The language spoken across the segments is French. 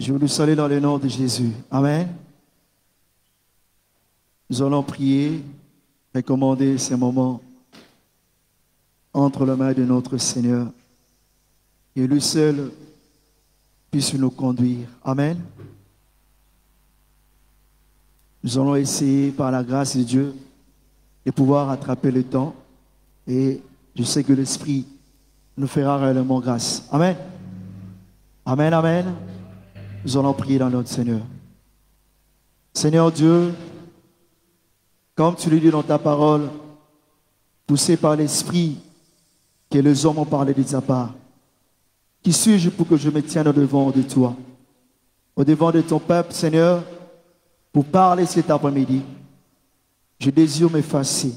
Je vous le salue dans le nom de Jésus. Amen. Nous allons prier, recommander ces moments entre les mains de notre Seigneur. Et lui seul puisse nous conduire. Amen. Nous allons essayer, par la grâce de Dieu, de pouvoir attraper le temps. Et je sais que l'Esprit nous fera réellement grâce. Amen. Amen, amen. Nous allons prier dans notre Seigneur. Seigneur Dieu, comme tu le dis dans ta parole, poussé par l'Esprit, que les hommes ont parlé de ta part. Qui suis-je pour que je me tienne au-devant de toi, au-devant de ton peuple, Seigneur, pour parler cet après-midi? Je désire m'effacer.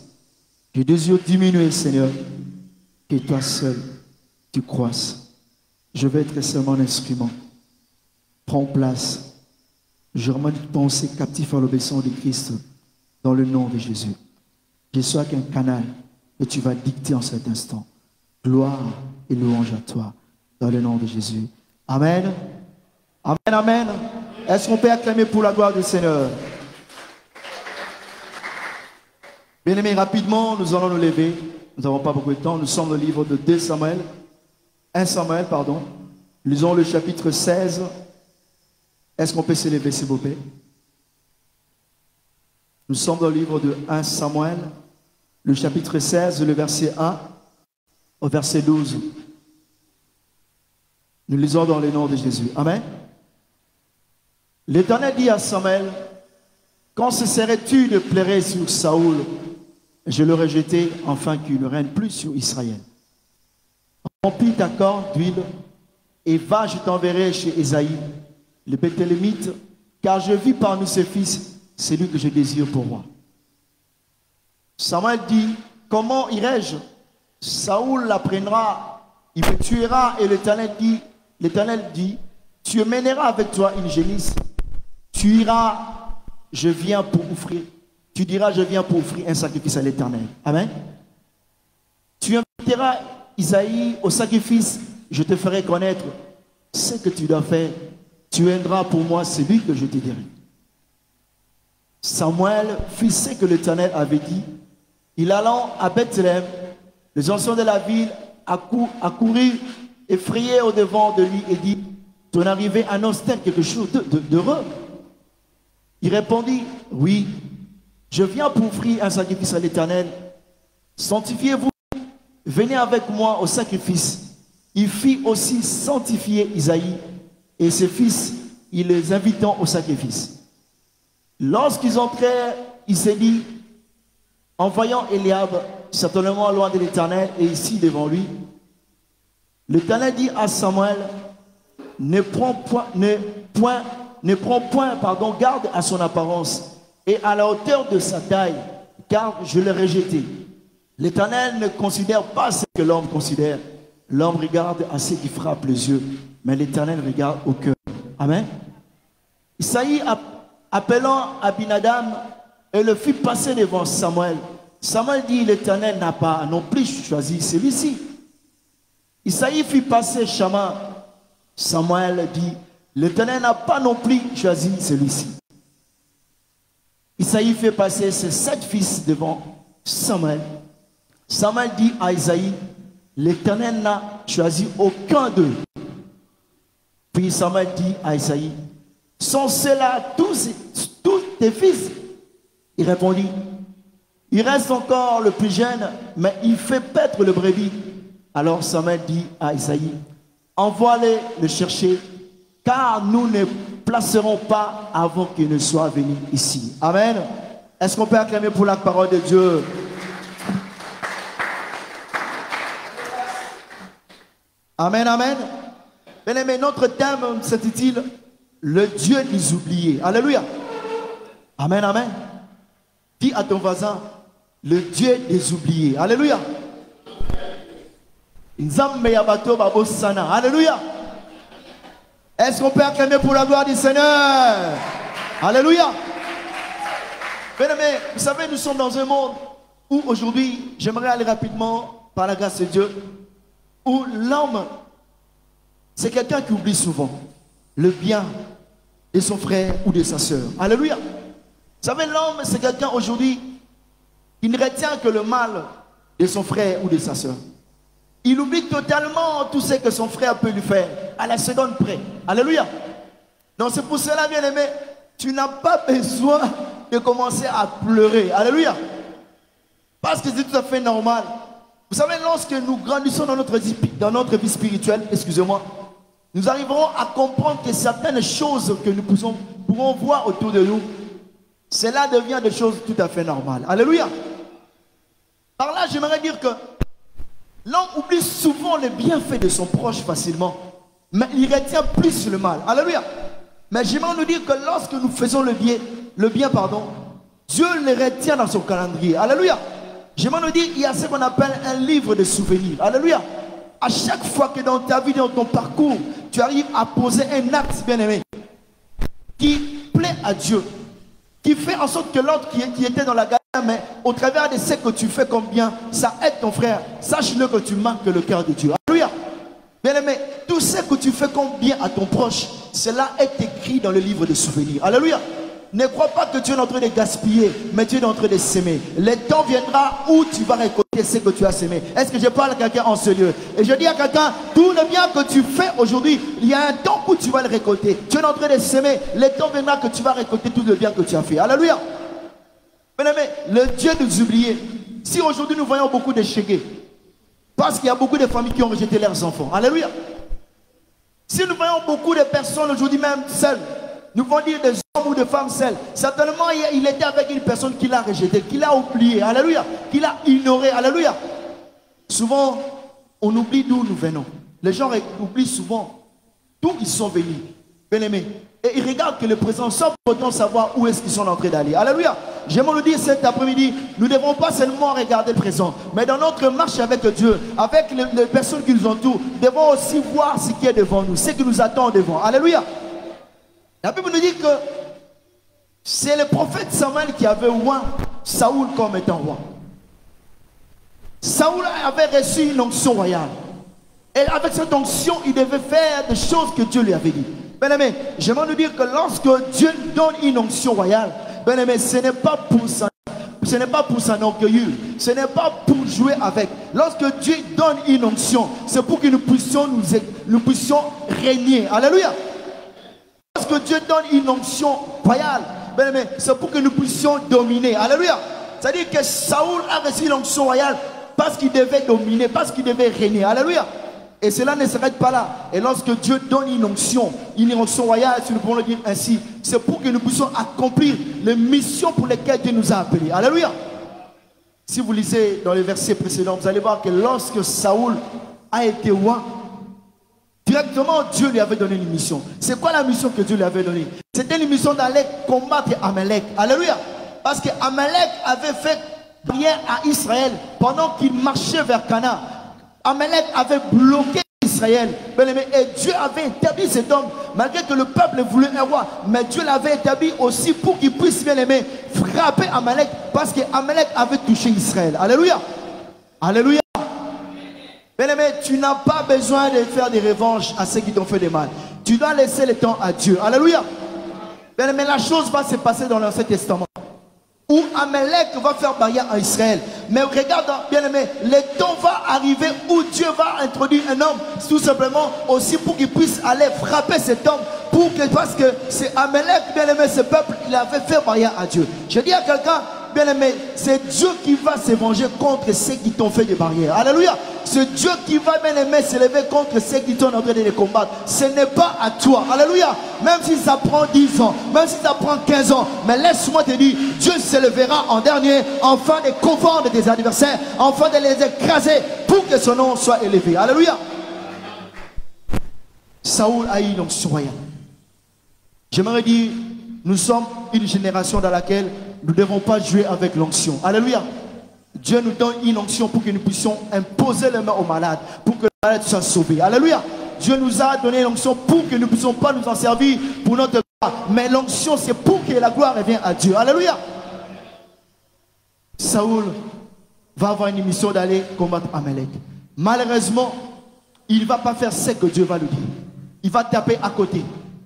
Je désire diminuer, Seigneur, que toi seul, tu croisses. Je vais être seulement un instrument. Prends place. Je remets toute pensée captive à l'obéissance de Christ dans le nom de Jésus. Je sois qu'un canal que tu vas dicter en cet instant. Gloire et louange à toi dans le nom de Jésus. Amen. Amen, amen. Est-ce qu'on peut acclamer pour la gloire du Seigneur? Bien-aimés, rapidement, nous allons nous lever. Nous n'avons pas beaucoup de temps. Nous sommes dans le livre de 1 Samuel, pardon. Lisons le chapitre 16. Est-ce qu'on peut se lever, s'il vous plaît? Nous sommes dans le livre de 1 Samuel, le chapitre 16, le verset 1 au verset 12. Nous lisons dans le nom de Jésus. Amen. L'Éternel dit à Samuel: quand cesserais-tu de pleurer sur Saoul? Je l'aurai jeté afin qu'il ne règne plus sur Israël. Remplis ta corde d'huile et va, je t'enverrai chez Ésaïe, le Béthélémite, car je vis parmi ses fils celui que je désire pour moi. Samuel dit: comment irai-je? Saoul l'apprendra, il me tuera. Et l'Éternel dit, tu mèneras avec toi une génisse. Tu iras, je viens pour offrir. Tu diras, je viens pour offrir un sacrifice à l'Éternel. Amen. Tu inviteras Isaïe au sacrifice. Je te ferai connaître ce que tu dois faire. Tu viendras pour moi celui que je te dirai. Samuel fit ce que l'Éternel avait dit. Il allant à Bethléem, les anciens de la ville accoururent effrayés au devant de lui et dit: ton arrivée annonce-t-elle quelque chose d'heureux? Il répondit: oui, je viens pour offrir un sacrifice à l'Éternel. Sanctifiez-vous, venez avec moi au sacrifice. Il fit aussi sanctifier Isaïe et ses fils, il les invitant au sacrifice. Lorsqu'ils entrèrent, il s'est dit, en voyant Eliab, certainement loin de l'Éternel et ici devant lui, l'Éternel dit à Samuel: ne prends point garde à son apparence et à la hauteur de sa taille, car je l'ai rejeté. L'Éternel ne considère pas ce que l'homme considère. L'homme regarde à ce qui frappe les yeux, mais l'Éternel regarde au cœur. Amen. Isaïe, appelant Abinadab, et le fit passer devant Samuel. Samuel dit: l'Éternel n'a pas non plus choisi celui-ci. Isaïe fit passer Shama. Samuel dit: l'Éternel n'a pas non plus choisi celui-ci. Isaïe fait passer ses 7 fils devant Samuel. Samuel dit à Isaïe: l'Éternel n'a choisi aucun d'eux. Puis Samuel dit à Isaïe: sont ceux-là tous tes fils? Il répondit: il reste encore le plus jeune, mais il fait paître le brebis. Alors Samuel dit à Isaïe: envoie-les le chercher, car nous ne placerons pas avant qu'il ne soit venu ici. Amen. Est-ce qu'on peut acclamer pour la parole de Dieu? Amen, amen. Bien aimé, notre thème s'intitule le Dieu des oubliés. Alléluia. Amen, amen. Dis à ton voisin: le Dieu des oubliés. Alléluia. Alléluia. Est-ce qu'on peut acclamer pour la gloire du Seigneur? Alléluia. Bien aimé, vous savez, nous sommes dans un monde où aujourd'hui, j'aimerais aller rapidement, par la grâce de Dieu, où l'homme, c'est quelqu'un qui oublie souvent le bien de son frère ou de sa soeur. Alléluia. Vous savez, l'homme, c'est quelqu'un aujourd'hui qui ne retient que le mal de son frère ou de sa soeur. Il oublie totalement tout ce que son frère peut lui faire à la seconde près. Alléluia. Donc c'est pour cela, bien aimé, tu n'as pas besoin de commencer à pleurer. Alléluia. Parce que c'est tout à fait normal. Vous savez, lorsque nous grandissons dans notre vie spirituelle, excusez-moi, nous arriverons à comprendre que certaines choses que nous pourrons voir autour de nous, cela devient des choses tout à fait normales. Alléluia. Par là, j'aimerais dire que l'homme oublie souvent les bienfaits de son proche facilement, mais il retient plus le mal. Alléluia. Mais j'aimerais nous dire que lorsque nous faisons le bien, Dieu le retient dans son calendrier. Alléluia. J'aimerais nous dire, il y a ce qu'on appelle un livre de souvenirs. Alléluia. À chaque fois que dans ta vie, dans ton parcours, tu arrives à poser un acte, bien-aimé, qui plaît à Dieu, qui fait en sorte que l'autre qui était dans la galère, mais au travers de ce que tu fais comme bien, ça aide ton frère. Sache-le que tu marques le cœur de Dieu. Alléluia. Bien-aimé, tout ce que tu fais comme bien à ton proche, cela est écrit dans le livre de souvenirs. Alléluia. Ne crois pas que tu es en train de gaspiller, mais tu es en train de s'aimer. Le temps viendra où tu vas récolter ce que tu as semé. Est-ce que je parle à quelqu'un en ce lieu? Et je dis à quelqu'un, tout le bien que tu fais aujourd'hui, il y a un temps où tu vas le récolter. Tu es en train de s'aimer. Le temps viendra que tu vas récolter tout le bien que tu as fait. Alléluia. Bien-aimé, le Dieu nous oubliait. Si aujourd'hui nous voyons beaucoup d'échecs, parce qu'il y a beaucoup de familles qui ont rejeté leurs enfants. Alléluia. Si nous voyons beaucoup de personnes aujourd'hui même seules, nous pouvons dire des hommes ou des femmes seules. Certainement, il était avec une personne qui l'a rejeté, qui l'a oublié. Alléluia. Qui l'a ignoré. Alléluia. Souvent, on oublie d'où nous venons. Les gens oublient souvent d'où ils sont venus. Bien-aimés. Et ils regardent que le présent sans pourtant savoir où est-ce qu'ils sont en train d'aller. Alléluia. J'aimerais le dire cet après-midi, nous ne devons pas seulement regarder le présent, mais dans notre marche avec Dieu, avec les personnes qui nous entourent, nous devons aussi voir ce qui est devant nous, ce qui nous attend devant. Alléluia. La Bible nous dit que c'est le prophète Samuel qui avait oint Saoul comme étant roi. Saoul avait reçu une onction royale. Et avec cette onction, il devait faire des choses que Dieu lui avait dit. Bien-aimé, j'aimerais nous dire que lorsque Dieu donne une onction royale, bien-aimé, ce n'est pas pour s'enorgueillir, ce n'est pas pour jouer avec. Lorsque Dieu donne une onction, c'est pour que nous puissions régner. Alléluia. Lorsque Dieu donne une onction royale, bien-aimé, c'est pour que nous puissions dominer. Alléluia. C'est-à-dire que Saoul a reçu l'onction royale parce qu'il devait dominer, parce qu'il devait régner. Alléluia. Et cela ne s'arrête pas là. Et lorsque Dieu donne une onction royale, si nous pouvons le dire ainsi, c'est pour que nous puissions accomplir les missions pour lesquelles Dieu nous a appelés. Alléluia. Si vous lisez dans les versets précédents, vous allez voir que lorsque Saoul a été roi, directement Dieu lui avait donné une mission. C'est quoi la mission que Dieu lui avait donnée? C'était une mission d'aller combattre Amalek. Alléluia. Parce que Amalek avait fait prière à Israël pendant qu'il marchait vers Canaan. Amalek avait bloqué Israël. Et Dieu avait établi cet homme, malgré que le peuple voulait un roi. Mais Dieu l'avait établi aussi pour qu'il puisse, bien aimé, frapper Amalek, parce que Amalek avait touché Israël. Alléluia. Alléluia. Bien aimé, tu n'as pas besoin de faire des revanches à ceux qui t'ont fait des mal. Tu dois laisser le temps à Dieu. Alléluia. Bien aimé, la chose va se passer dans l'Ancien Testament, où Amalek va faire barrière à Israël. Mais regarde, bien aimé, le temps va arriver où Dieu va introduire un homme, tout simplement aussi pour qu'il puisse aller frapper cet homme, parce que c'est Amalek, bien aimé, ce peuple, il avait fait barrière à Dieu. Je dis à quelqu'un, bien aimé, c'est Dieu qui va se venger contre ceux qui t'ont fait des barrières. Alléluia. C'est Dieu qui va, bien aimé, s'élever contre ceux qui sont en train de les combattre. Ce n'est pas à toi. Alléluia. Même si ça prend 10 ans, même si ça prend 15 ans, mais laisse-moi te dire, Dieu s'élèvera en dernier, afin de confondre tes adversaires, afin de les écraser, pour que son nom soit élevé. Alléluia. Saoul a eu une onction royale. J'aimerais dire, nous sommes une génération dans laquelle nous ne devons pas jouer avec l'onction. Alléluia. Dieu nous donne une onction pour que nous puissions imposer les mains aux malades, pour que les malades soient sauvés. Alléluia. Dieu nous a donné l'onction pour que nous ne puissions pas nous en servir pour notre gloire. Mais l'onction, c'est pour que la gloire revienne à Dieu. Alléluia. Saoul va avoir une mission d'aller combattre Amalek. Malheureusement, il ne va pas faire ce que Dieu va lui dire. Il va taper à côté.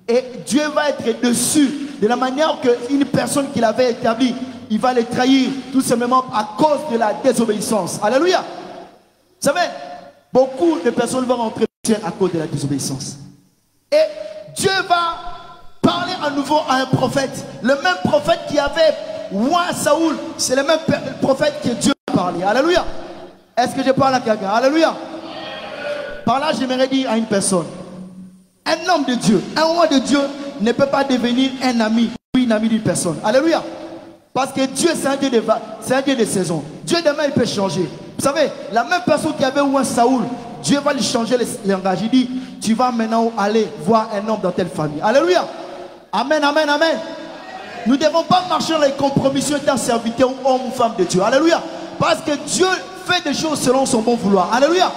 Et Dieu va être dessus de la manière qu'une personne qu'il avait établie, il va les trahir tout simplement à cause de la désobéissance. Alléluia. Vous savez, beaucoup de personnes vont rentrer à cause de la désobéissance. Et Dieu va parler à nouveau à un prophète. Le même prophète qui avait oint Saoul, c'est le même prophète que Dieu a parlé. Alléluia. Est-ce que je parle à quelqu'un? Alléluia. Par là, j'aimerais dire à une personne, un homme de Dieu, un roi de Dieu ne peut pas devenir un ami ou une amie d'une personne. Alléluia. Parce que Dieu, c'est un Dieu de saison. Dieu demain, il peut changer. Vous savez, la même personne qui avait oint Saoul, Dieu va lui changer le langage. Il dit, tu vas maintenant aller voir un homme dans telle famille. Alléluia. Amen, amen, amen. Nous ne devons pas marcher dans les compromissions d'un serviteur ou homme ou femme de Dieu. Alléluia. Parce que Dieu fait des choses selon son bon vouloir. Alléluia.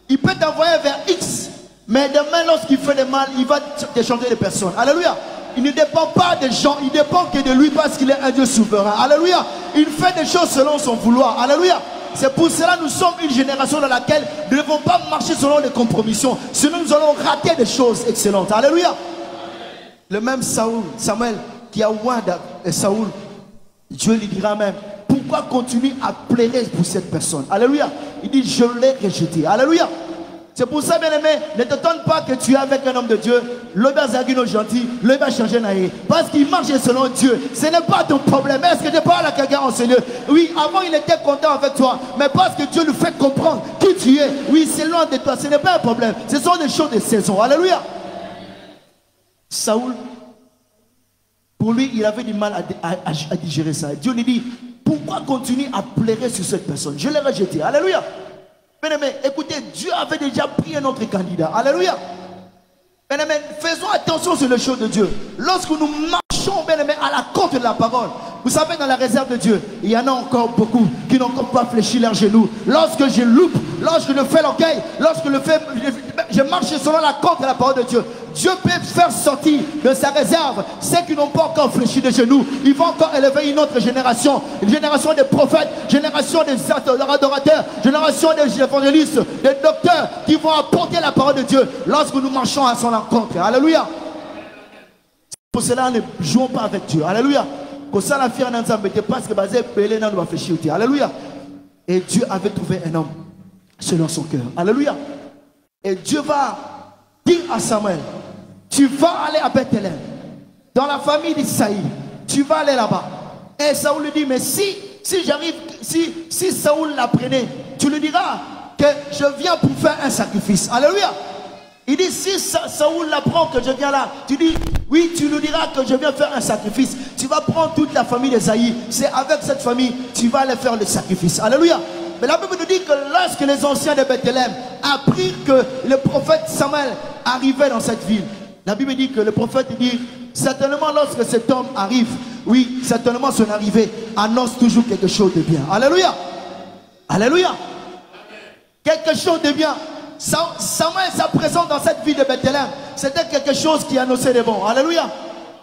Il peut t'envoyer vers X, mais demain, lorsqu'il fait le mal, il va te changer de personne. Alléluia. Il ne dépend pas des gens, il dépend que de lui parce qu'il est un Dieu souverain. Alléluia. Il fait des choses selon son vouloir. Alléluia. C'est pour cela que nous sommes une génération dans laquelle nous ne devons pas marcher selon les compromissions. Sinon nous allons rater des choses excellentes. Alléluia. Le même Samuel qui a oint Saoul, Dieu lui dira même, pourquoi continuer à plaider pour cette personne? Alléluia. Il dit, je l'ai rejeté. Alléluia. C'est pour ça, bien aimé, ne t'étonne pas que tu es avec un homme de Dieu. L'homme est gentil, l'homme va changer naïe. Parce qu'il marche selon Dieu. Ce n'est pas ton problème. Est-ce que je parle à quelqu'un en Seigneur? Oui, avant il était content avec toi. Mais parce que Dieu nous fait comprendre qui tu es. Oui, c'est loin de toi. Ce n'est pas un problème. Ce sont des choses de saison. Alléluia. Saoul, pour lui, il avait du mal à digérer ça. Dieu lui dit, pourquoi continuer à pleurer sur cette personne? Je l'ai rejeté. Alléluia. Bien aimé, écoutez, Dieu avait déjà pris un autre candidat. Alléluia. Bien aimé, faisons attention sur les choses de Dieu. Lorsque nous marchons, bien aimé, à la compte de la parole, vous savez, dans la réserve de Dieu, il y en a encore beaucoup qui n'ont encore pas fléchi leurs genoux. Lorsque je loupe, lorsque je fais l'orgueil, lorsque je marche selon la compte de la parole de Dieu, Dieu peut faire sortir de sa réserve ceux qui n'ont pas encore fléchi de genoux. Il va encore élever une autre génération. Une génération de prophètes, génération des adorateurs, génération des évangélistes, des docteurs qui vont apporter la parole de Dieu lorsque nous marchons à son encontre. Alléluia. Pour cela, ne jouons pas avec Dieu. Alléluia. Alléluia. Et Dieu avait trouvé un homme selon son cœur. Alléluia. Et Dieu va dire à Samuel, tu vas aller à Bethléem, dans la famille d'Isaïe, tu vas aller là-bas. Et Saoul lui dit, mais si j'arrive, si Saoul l'apprenait, tu lui diras que je viens pour faire un sacrifice. Alléluia. Il dit, si Saoul l'apprend que je viens là, tu dis, oui, tu lui diras que je viens faire un sacrifice. Tu vas prendre toute la famille d'Isaïe. C'est avec cette famille, tu vas aller faire le sacrifice. Alléluia. Mais la Bible nous dit que lorsque les anciens de Bethléem apprirent que le prophète Samuel arrivait dans cette ville, la Bible dit que le prophète dit, certainement lorsque cet homme arrive, oui, certainement son arrivée annonce toujours quelque chose de bien. Alléluia. Alléluia. Quelque chose de bien. Samuel, sa présence dans cette ville de Bethléem, c'était quelque chose qui annonçait de bon. Alléluia.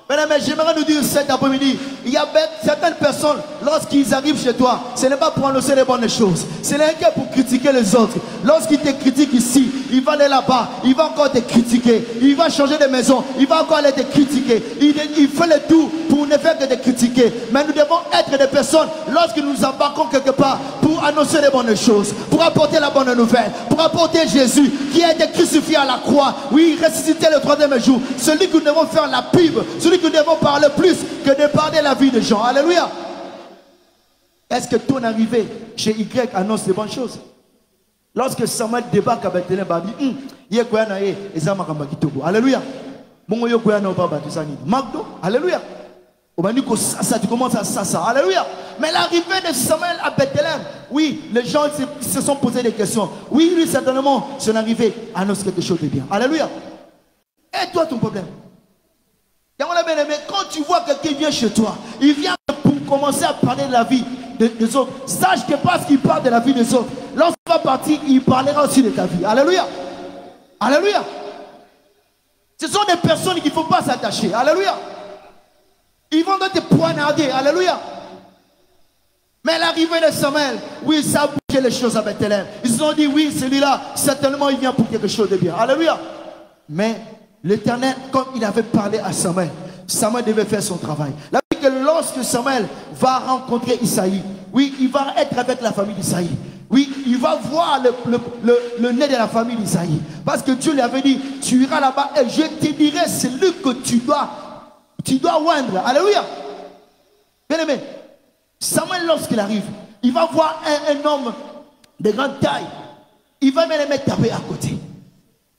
Mais j'aimerais nous dire cet après-midi, il y a certaines personnes, lorsqu'ils arrivent chez toi, ce n'est pas pour annoncer les bonnes choses, ce n'est que pour critiquer les autres. Lorsqu'ils te critiquent ici, il va aller là-bas, il va encore te critiquer, il va changer de maison, il va encore aller te critiquer, il fait le tout pour ne faire que te critiquer. Mais nous devons être des personnes, lorsque nous embarquons quelque part, pour annoncer les bonnes choses, pour apporter la bonne nouvelle, pour apporter Jésus qui a été crucifié à la croix, oui, ressuscité le troisième jour, celui que nous devons faire la pub, celui que nous devons parler plus que de parler la vie des gens. Alléluia. Est-ce que ton arrivée chez Y annonce les bonnes choses? Lorsque Samuel débarque à Bethléem, il y a alléluia. Alléluia. Tu commences à ça. Alléluia. Mais l'arrivée de Samuel à Bethléem, oui, les gens se sont posé des questions. Oui, lui, certainement, son arrivée annonce quelque chose de bien. Alléluia. Et toi, ton problème? Quand tu vois quelqu'un vient chez toi, il vient pour commencer à parler de la vie des autres. Sache que parce qu'il parle de la vie des autres, lorsqu'il va partir, il parlera aussi de ta vie. Alléluia. Alléluia. Ce sont des personnes qu'il ne faut pas s'attacher. Alléluia. Ils vont te poignarder. Alléluia. Mais l'arrivée de Samuel, oui, ça a bougé les choses à Bethléem. Ils se sont dit, oui, celui-là, certainement, il vient pour quelque chose de bien. Alléluia. Mais l'Éternel, comme il avait parlé à Samuel, Samuel devait faire son travail. La Bible dit que lorsque Samuel va rencontrer Isaïe, oui, il va être avec la famille d'Isaïe. Oui, il va voir le nez de la famille d'Isaïe. Parce que Dieu lui avait dit, tu iras là-bas et je te dirai celui que tu dois oindre. Alléluia. Bien aimé, Samuel, lorsqu'il arrive, il va voir un homme de grande taille. Il va bien aimé taper à côté.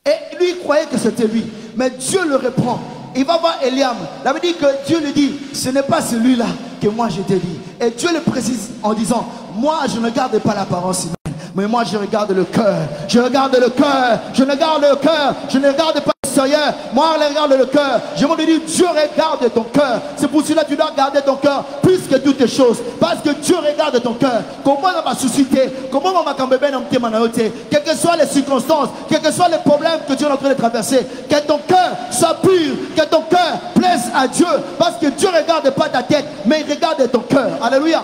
Et lui, il croyait que c'était lui. Mais Dieu le reprend. Il va voir Eliam. Il avait dit que Dieu lui dit, ce n'est pas celui-là que moi je t'ai dit. Et Dieu le précise en disant, moi je ne garde pas l'apparence humaine, mais moi je regarde le cœur. Je regarde le cœur. Je ne regarde le cœur. Je ne regarde pas l'extérieur. Moi je regarde le cœur. Je me dis, Dieu regarde ton cœur. C'est pour cela que tu dois garder ton cœur plus que toutes les choses. Parce que Dieu regarde ton cœur. Comment on va susciter, comment on va quelles que soient les circonstances, quels que soient les problèmes que Dieu est en train de traverser, que ton cœur soit pur, que ton cœur plaise à Dieu. Parce que Dieu ne regarde pas ta tête, mais il regarde ton cœur. Alléluia.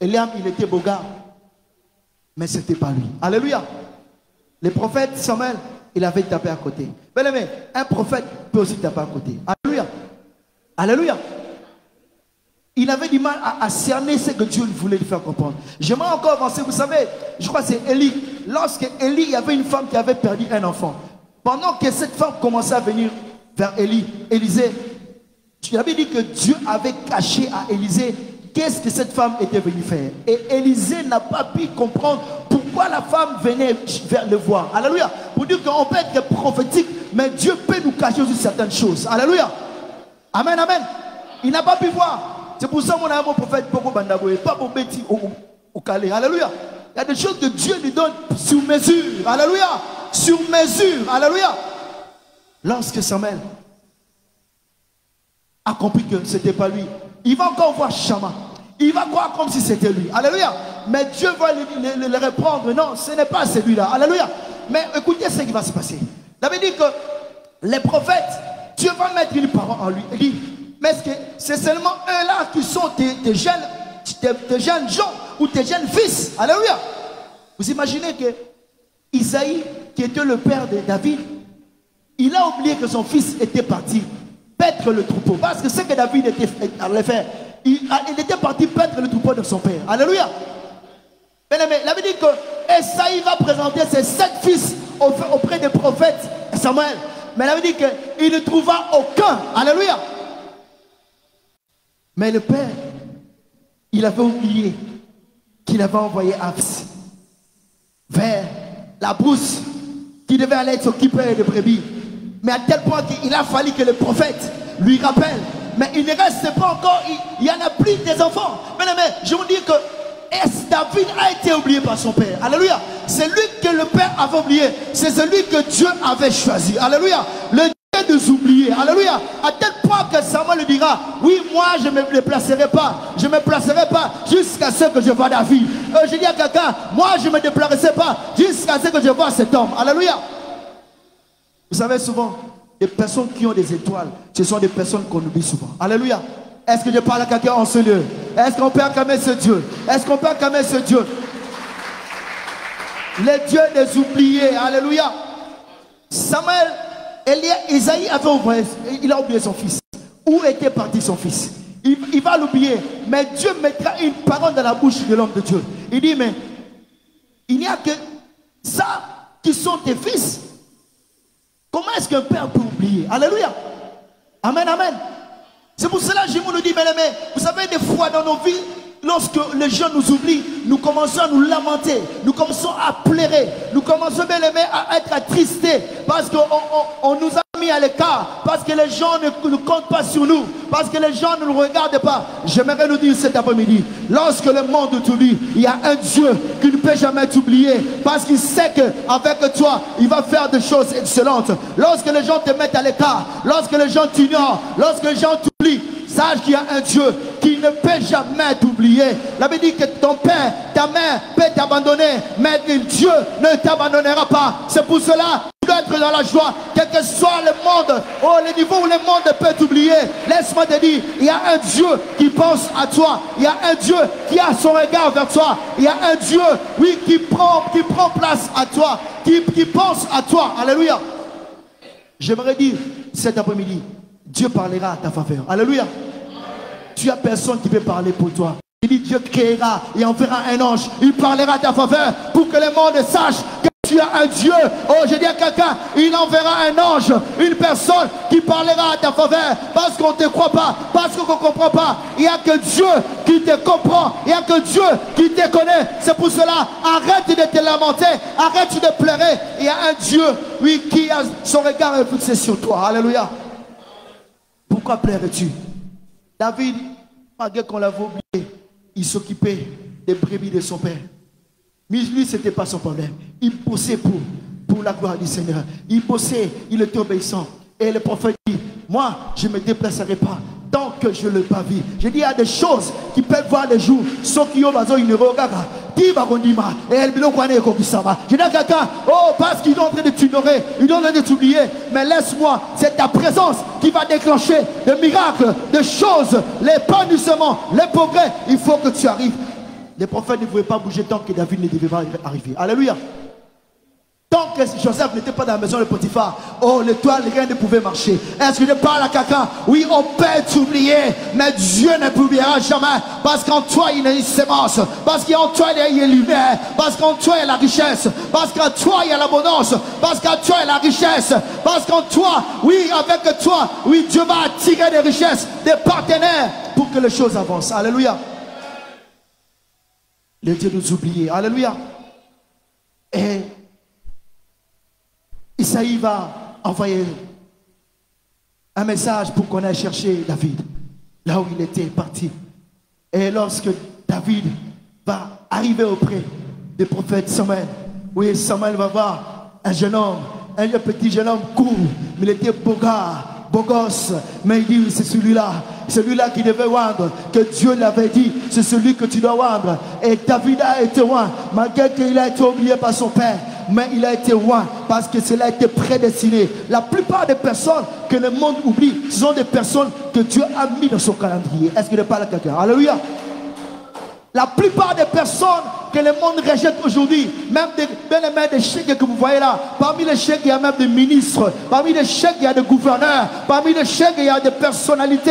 Eliam, il était beau gars, mais ce n'était pas lui. Alléluia. Les prophètes, Samuel, il avait tapé à côté. Bien aimé, un prophète peut aussi taper à côté. Alléluia. Alléluia. Il avait du mal à cerner ce que Dieu voulait lui faire comprendre. J'aimerais encore avancer. Vous savez, je crois que c'est Élie. Lorsque Élie, il y avait une femme qui avait perdu un enfant. Pendant que cette femme commençait à venir vers Élisée, il avait dit que Dieu avait caché à Élisée qu'est-ce que cette femme était venue faire. Et Élisée n'a pas pu comprendre pourquoi la femme venait vers le voir. Alléluia. Pour dire qu'on peut être prophétique, mais Dieu peut nous cacher aussi certaines choses. Alléluia. Amen, amen. Il n'a pas pu voir. C'est pour ça que mon prophète, pas pour Betty au Calais. Alléluia. Il y a des choses que Dieu lui donne sur mesure. Alléluia. Sur mesure. Alléluia. Lorsque Samuel a compris que ce n'était pas lui, il va encore voir Shama. Il va croire comme si c'était lui. Alléluia. Mais Dieu va le reprendre. Non, ce n'est pas celui-là. Alléluia. Mais écoutez ce qui va se passer. Il avait dit que les prophètes, Dieu va mettre une parole en lui. Il dit, mais c'est seulement eux-là qui sont tes jeunes gens ou tes jeunes fils. Alléluia. Vous imaginez que Isaïe, qui était le père de David, il a oublié que son fils était parti paître le troupeau. Parce que ce que David allait faire, il était parti paître le troupeau de son père. Alléluia. Bien aimé, il avait dit que Esaïe va présenter ses 7 fils auprès des prophètes Samuel. Mais il avait dit qu'il ne trouva aucun. Alléluia. Mais le père, il avait oublié qu'il avait envoyé Abs vers la brousse qui devait aller s'occuper de brebis. Mais à tel point qu'il a fallu que le prophète lui rappelle. Mais il ne reste pas encore, il n'y en a plus des enfants. Mais je vous dis que David a été oublié par son père. Alléluia. C'est lui que le père avait oublié. C'est celui que Dieu avait choisi. Alléluia. Le Dieu des oubliés. Alléluia. À tel point que Samuel lui dira, oui, moi je ne me déplacerai pas. Je ne me placerai pas jusqu'à ce que je vois David. Je dis à quelqu'un, moi je ne me déplacerai pas jusqu'à ce que je vois cet homme. Alléluia. Vous savez souvent, les personnes qui ont des étoiles, ce sont des personnes qu'on oublie souvent. Alléluia. Est-ce que je parle à quelqu'un en ce lieu? Est-ce qu'on peut acclamer ce Dieu? Est-ce qu'on peut acclamer ce Dieu? Les dieux des oubliés. Alléluia. Samuel, Isaïe avait oublié, il a oublié son fils. Où était parti son fils? Il va l'oublier. Mais Dieu mettra une parole dans la bouche de l'homme de Dieu. Il dit, mais il n'y a que ça qui sont tes fils. Comment est-ce qu'un père peut oublier? Alléluia. Amen, amen. C'est pour cela que je vous dis, bien aimé, vous savez, des fois dans nos vies, lorsque les gens nous oublient, nous commençons à nous lamenter, nous commençons à pleurer, nous commençons, bien aimé, à être attristés, parce qu'on nous a mis à l'écart, parce que les gens ne comptent pas sur nous, parce que les gens ne nous regardent pas. J'aimerais nous dire cet après-midi, lorsque le monde t'oublie, il y a un Dieu qui ne peut jamais t'oublier, parce qu'il sait qu'avec toi, il va faire des choses excellentes. Lorsque les gens te mettent à l'écart, lorsque les gens t'ignorent, lorsque les gens t'oublient, sache qu'il y a un Dieu qui ne peut jamais t'oublier. La Bible dit que ton père, ta mère peut t'abandonner, mais Dieu ne t'abandonnera pas. C'est pour cela que tu dois être dans la joie, quel que soit le monde, le niveau où le monde peut t'oublier. Laisse-moi te dire, il y a un Dieu qui pense à toi. Il y a un Dieu qui a son regard vers toi. Il y a un Dieu, oui, qui prend place à toi, qui pense à toi. Alléluia. J'aimerais dire cet après-midi, Dieu parlera à ta faveur. Alléluia. Tu as personne qui peut parler pour toi. Il dit Dieu créera et enverra un ange. Il parlera à ta faveur pour que le monde sache que tu as un Dieu. Oh, je dis à quelqu'un, il enverra un ange, une personne qui parlera à ta faveur. Parce qu'on ne te croit pas, parce qu'on ne comprend pas. Il n'y a que Dieu qui te comprend. Il n'y a que Dieu qui te connaît. C'est pour cela, arrête de te lamenter, arrête de pleurer. Il y a un Dieu, oui, qui a son regard fixé sur toi. Alléluia. Pourquoi pleurais-tu? David, malgré qu'on l'avait oublié, il s'occupait des brebis de son père. Mais lui, ce n'était pas son problème. Il bossait pour la gloire du Seigneur. Il bossait, il était obéissant. Et le prophète dit, moi, je ne me déplacerai pas tant que je ne l'ai pas vu. Je dis, il y a des choses qui peuvent voir les jours. Ceux qui ont besoin d'une regard. Je dis à quelqu'un, oh, parce qu'ils sont en train de t'ignorer, ils sont en train de t'oublier. Mais laisse-moi, c'est ta présence qui va déclencher des miracles, des choses, l'épanouissement, les progrès. Il faut que tu arrives. Les prophètes ne pouvaient pas bouger tant que David ne devait pas arriver. Alléluia. Tant que Joseph n'était pas dans la maison de Potiphar, oh, l'étoile, rien ne pouvait marcher. Est-ce que je parle à quelqu'un? Oui, on peut t'oublier, mais Dieu ne t'oubliera jamais. Parce qu'en toi, il y a une sémence. Parce qu'en toi, il y a lumière. Parce qu'en toi, il y a la richesse. Parce qu'en toi, il y a l'abondance. Parce qu'en toi, il y a la richesse. Parce qu'en toi, oui, avec toi, oui, Dieu va attirer des richesses, des partenaires pour que les choses avancent. Alléluia. Le Dieu nous oublie. Alléluia. Et Isaïe va envoyer un message pour qu'on aille chercher David, là où il était parti. Et lorsque David va arriver auprès du prophète Samuel, oui, Samuel va voir un jeune homme, un petit jeune homme court, mais il était beau gosse, mais il dit, c'est celui-là qui devait oindre, que Dieu l'avait dit, c'est celui que tu dois oindre. Et David a été oint, malgré qu'il a été oublié par son père, mais il a été oint parce que cela a été prédestiné. La plupart des personnes que le monde oublie, ce sont des personnes que Dieu a mis dans son calendrier. Est-ce qu'il ne parle à quelqu'un? Alléluia. La plupart des personnes que le monde rejette aujourd'hui, même des chèques que vous voyez là, parmi les chèques il y a même des ministres, parmi les chèques il y a des gouverneurs, parmi les chèques il y a des personnalités,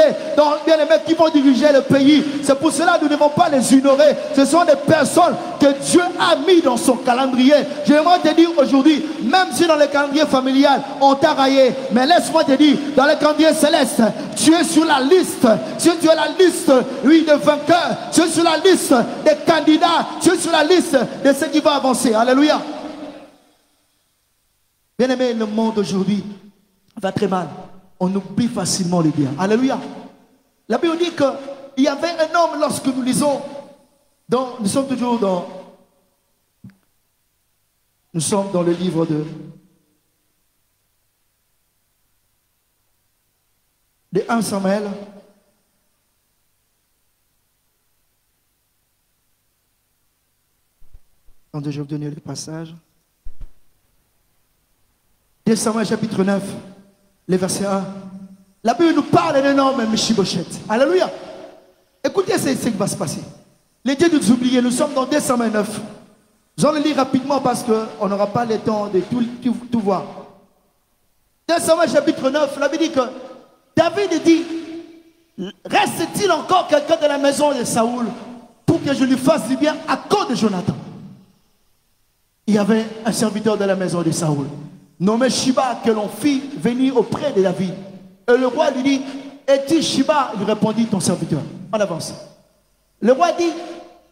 bien les mecs qui vont diriger le pays. C'est pour cela que nous ne devons pas les ignorer. Ce sont des personnes que Dieu a mis dans son calendrier. J'aimerais te dire aujourd'hui, même si dans le calendrier familial on t'a raillé, mais laisse-moi te dire, dans le calendrier céleste, tu es sur la liste, tu es sur la liste, oui, des vainqueurs, tu es sur la liste des candidats, tu es sur la liste de ceux qui vont avancer. Alléluia. Bien aimé, le monde aujourd'hui va très mal. On oublie facilement les biens. Alléluia. La Bible dit qu'il y avait un homme, lorsque nous lisons, nous sommes toujours dans le livre de 1 Samuel. Quand je vais vous donner le passage. 2 Samuel chapitre 9, le verset 1. La Bible nous parle d'un homme, Mephibosheth. Alléluia. Écoutez ce qui va se passer. Les dieux nous oubliés, nous sommes dans 2 Samuel 9. Nous allons le lire rapidement parce qu'on n'aura pas le temps de tout voir. 2 Samuel chapitre 9, la Bible dit que David dit, reste-t-il encore quelqu'un de la maison de Saoul pour que je lui fasse du bien à cause de Jonathan? Il y avait un serviteur de la maison de Saoul, nommé Shiba, que l'on fit venir auprès de David. Et le roi lui dit, es-tu Shiba? Il répondit, ton serviteur. On avance. Le roi dit,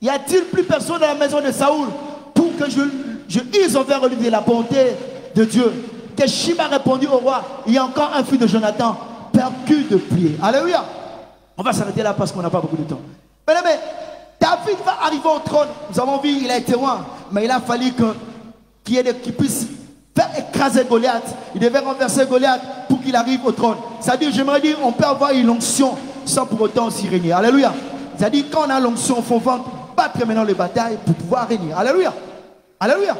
y a-t-il plus personne dans la maison de Saoul pour que je use envers lui de la bonté de Dieu? Que Shiba répondit au roi, il y a encore un fils de Jonathan, percu de plier. Alléluia. On va s'arrêter là parce qu'on n'a pas beaucoup de temps. Mais David va arriver au trône. Nous avons vu, il a été roi. Mais il a fallu qu'il puisse faire écraser Goliath. Il devait renverser Goliath pour qu'il arrive au trône. C'est-à-dire, j'aimerais dire, on peut avoir une onction sans pour autant aussi régner. Alléluia. C'est-à-dire, quand on a l'onction, il faut battre maintenant les batailles pour pouvoir régner. Alléluia. Alléluia.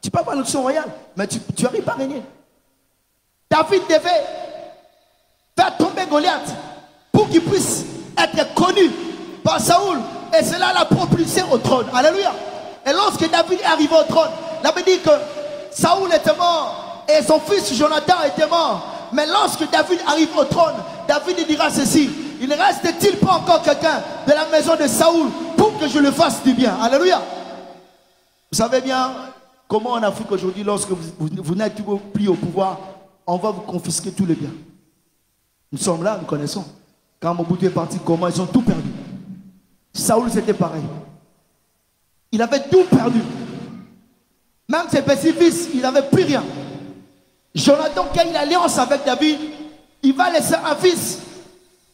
Tu peux avoir l'onction royale, mais tu n'arrives pas à régner. David devait faire tomber Goliath pour qu'il puisse être connu par Saoul. Et cela l'a propulsé au trône. Alléluia. Et lorsque David est arrivé au trône, la Bible dit que Saoul était mort Et son fils Jonathan était mort. Mais lorsque David arrive au trône, David dira ceci: il ne reste-t-il pas encore quelqu'un de la maison de Saoul pour que je le fasse du bien? Alléluia. Vous savez bien comment en Afrique aujourd'hui, lorsque vous n'êtes plus au pouvoir, on va vous confisquer tous les biens. Nous sommes là, nous connaissons. Quand Mobutu est parti, comment ils ont tout perdu. Saoul, c'était pareil. Il avait tout perdu. Même ses petits-fils, il n'avait plus rien. Jonathan, qui a une alliance avec David, il va laisser un fils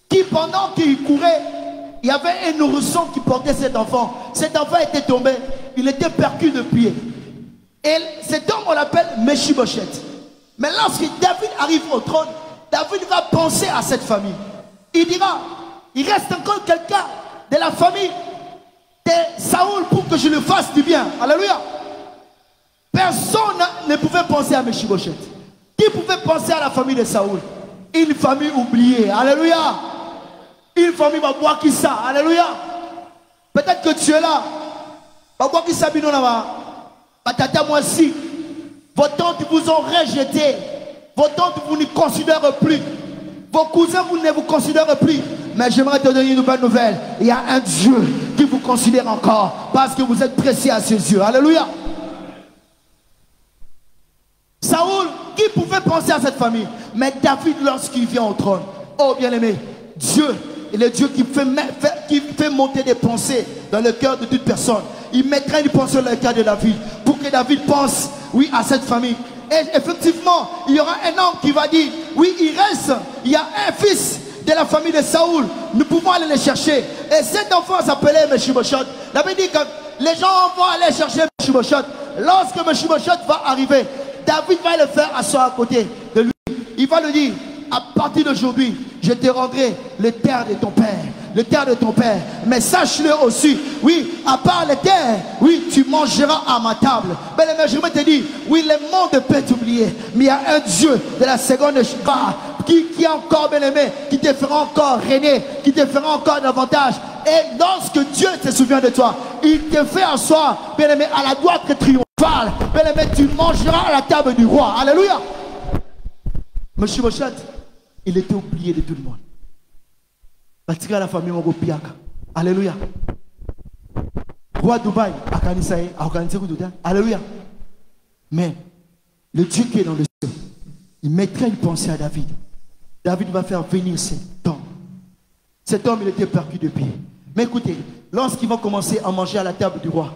qui, pendant qu'il courait, il y avait un nourrisson qui portait cet enfant. Cet enfant était tombé, il était percu de pied. Et cet homme, on l'appelle Meshiboshet. Mais lorsque David arrive au trône, David va penser à cette famille. Il dira, il reste encore quelqu'un de la famille de Saoul pour que je le fasse du bien. Alléluia. Personne ne pouvait penser à Meshiboshet. Qui pouvait penser à la famille de Saoul? Une famille oubliée. Alléluia. Une famille Babouakissa. Alléluia. Peut-être que tu es là. Babouakissa Binonama. Batata Moissi. Vos tantes vous ont rejeté. Vos tantes vous ne considèrent plus. Vos cousins vous ne vous considèrent plus. Mais j'aimerais te donner une bonne nouvelle. Il y a un Dieu qui vous considère encore. Parce que vous êtes précieux à ses yeux. Alléluia. Saoul, qui pouvait penser à cette famille? Mais David, lorsqu'il vient au trône, oh bien-aimé, Dieu, il est Dieu qui fait monter des pensées dans le cœur de toute personne. Il mettra une pensée dans le cœur de David pour que David pense, oui, à cette famille. Et effectivement, il y aura un homme qui va dire, oui, il y a un fils de la famille de Saoul, nous pouvons aller le chercher. Et cet enfant s'appelait Meshiboshet. David dit que les gens vont aller chercher Meshiboshet. Lorsque Meshiboshet va arriver, David va le faire asseoir à côté de lui. Il va lui dire, à partir d'aujourd'hui, je te rendrai les terres de ton père. Les terres de ton père. Mais sache-le aussi, oui, à part les terres, oui, tu mangeras à ma table. Mais je me te dis, oui, le monde peut t'oublier. Mais il y a un Dieu de la seconde part qui est encore bien aimé, qui te fera encore régner, qui te fera encore davantage. Et lorsque Dieu se souvient de toi, il te fait asseoir, bien aimé, à la droite triomphale. Bien aimé, tu mangeras à la table du roi. Alléluia. Monsieur Moshat, il était oublié de tout le monde. La famille Mogopiaka. Alléluia. Roi Dubaï, Alléluia. Mais le Dieu qui est dans le ciel, il mettrait une pensée à David. David va faire venir cet homme. Cet homme, il était perdu de pied. Mais écoutez, lorsqu'ils vont commencer à manger à la table du roi,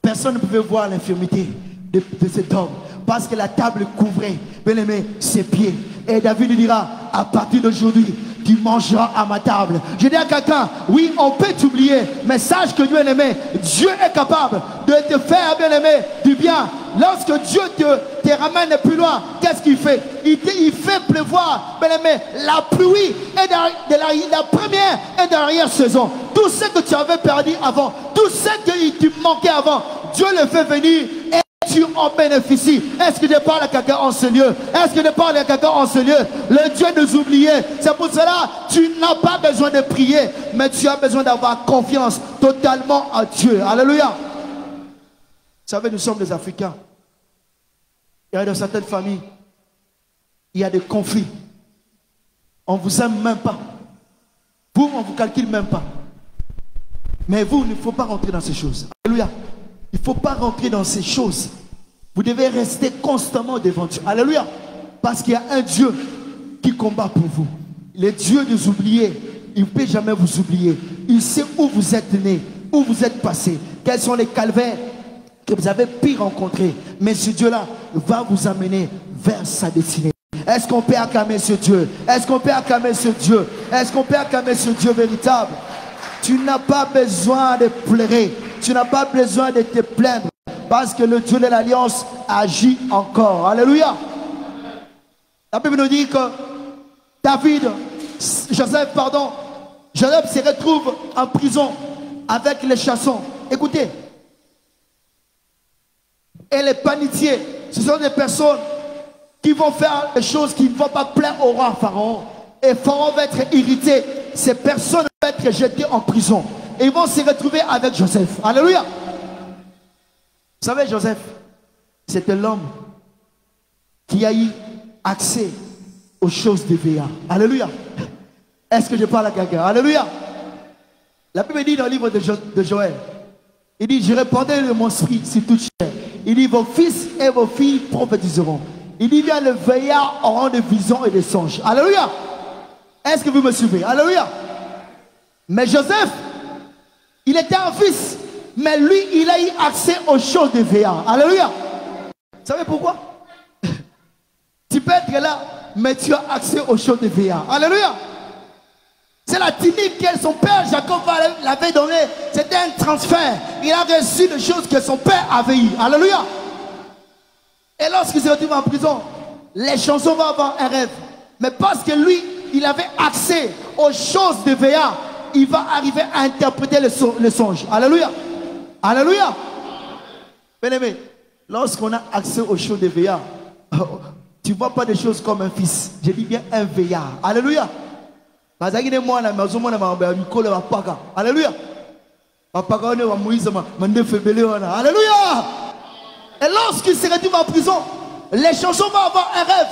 personne ne pouvait voir l'infirmité de cet homme. Parce que la table couvrait, bien aimé, ses pieds. Et David lui dira, à partir d'aujourd'hui, tu mangeras à ma table. Je dis à quelqu'un, oui, on peut t'oublier, mais sache que Dieu est aimé. Dieu est capable de te faire, bien aimé, du bien. Lorsque Dieu te ramène plus loin, qu'est-ce qu'il fait? Il fait pleuvoir, bien aimé, la pluie est de la première et de l'arrière-saison. Tout ce que tu avais perdu avant, tout ce qui te manquait avant, Dieu le fait venir et tu en bénéficies. Est-ce que je parle à quelqu'un en ce lieu? Est-ce que je parle à quelqu'un en ce lieu? Le Dieu nous oubliait. C'est pour cela tu n'as pas besoin de prier, mais tu as besoin d'avoir confiance totalement à Dieu. Alléluia. Vous savez, nous sommes des Africains. Il y a dans certaines familles, il y a des conflits. On ne vous aime même pas. Vous, on ne vous calcule même pas. Mais vous, il ne faut pas rentrer dans ces choses. Alléluia. Il ne faut pas rentrer dans ces choses. Vous devez rester constamment devant Dieu. Alléluia. Parce qu'il y a un Dieu qui combat pour vous. Le Dieu des oubliés, il ne peut jamais vous oublier. Il sait où vous êtes né, où vous êtes passé, quels sont les calvaires que vous avez pu rencontrer. Mais ce Dieu-là va vous amener vers sa destinée. Est-ce qu'on peut acclamer ce Dieu? Est-ce qu'on peut acclamer ce Dieu? Est-ce qu'on peut acclamer ce Dieu véritable? Tu n'as pas besoin de pleurer. Tu n'as pas besoin de te plaindre. Parce que le Dieu de l'Alliance agit encore. Alléluia. La Bible nous dit que Joseph se retrouve en prison avec les chassons. Écoutez. Et les panitiers, ce sont des personnes qui vont faire des choses qui ne vont pas plaire au roi Pharaon. Et Pharaon va être irrité. Ces personnes vont être jetées en prison. Et ils vont se retrouver avec Joseph. Alléluia. Vous savez, Joseph, c'était l'homme qui a eu accès aux choses de VA. Alléluia. Est-ce que je parle à quelqu'un? Alléluia. La Bible dit dans le livre de Joël, il dit, je répandrai de mon esprit sur toute chair. Il dit, vos fils et vos filles prophétiseront. Il dit, bien, le veillard auront des visions et des songes. Alléluia. Est-ce que vous me suivez? Alléluia. Mais Joseph, il était un fils, mais lui, il a eu accès aux choses de veillard. Alléluia. Vous savez pourquoi? Tu peux être là, mais tu as accès aux choses de veillard. Alléluia. C'est la technique que son père Jacob l'avait donnée. C'était un transfert. Il a reçu des choses que son père avait eues. Alléluia. Et lorsqu'il se retrouve en prison, les chansons vont avoir un rêve. Mais parce que lui, il avait accès aux choses de VA, il va arriver à interpréter le songe. Alléluia. Alléluia. Bien-aimé, lorsqu'on a accès aux choses de VA, tu ne vois pas des choses comme un fils. Je dis bien un VA. Alléluia. Alléluia. Alléluia. Et lorsqu'il se retrouve en prison, les chansons vont avoir un rêve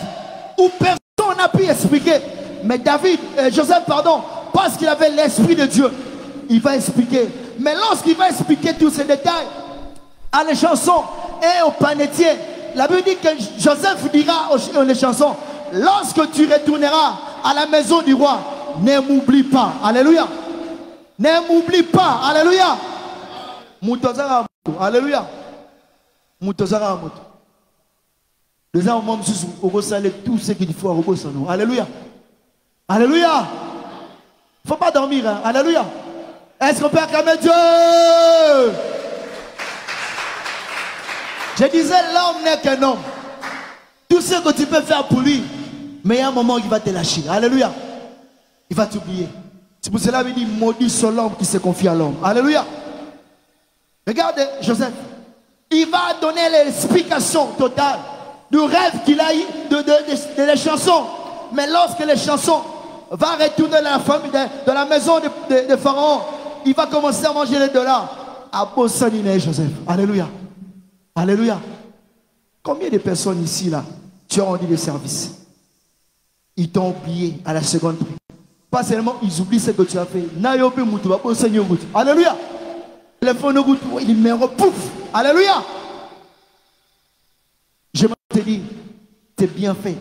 où personne n'a pu expliquer. Mais Joseph, parce qu'il avait l'esprit de Dieu, il va expliquer. Mais lorsqu'il va expliquer tous ces détails à les chansons et aux panetiers, la Bible dit que Joseph dira aux les chansons, lorsque tu retourneras à la maison du roi, ne m'oublie pas. Alléluia. Ne m'oublie pas. Alléluia. Alléluia. Les hommes vont saler tout ce qu'il faut à Alléluia. Alléluia. Il ne faut pas dormir. Hein? Alléluia. Est-ce qu'on peut acclamer Dieu? Je disais, l'homme n'est qu'un homme. Tout ce que tu peux faire pour lui, mais il y a un moment où il va te lâcher. Alléluia. Il va t'oublier. C'est pour cela qu'il dit, maudit sur l'homme qui se confie à l'homme. Alléluia. Regardez Joseph. Il va donner l'explication totale du rêve qu'il a eu de les chansons. Mais lorsque les chansons vont retourner dans la famille, dans la maison de Pharaon, il va commencer à manger les dollars. À Bossanine, Joseph. Alléluia. Alléluia. Combien de personnes ici, là, tu as rendu des services? Ils t'ont oublié à la seconde prise. Pas seulement ils oublient ce que tu as fait. Alléluia. Le fond de route, il me repouf. Alléluia. Je te dis, tes bienfaits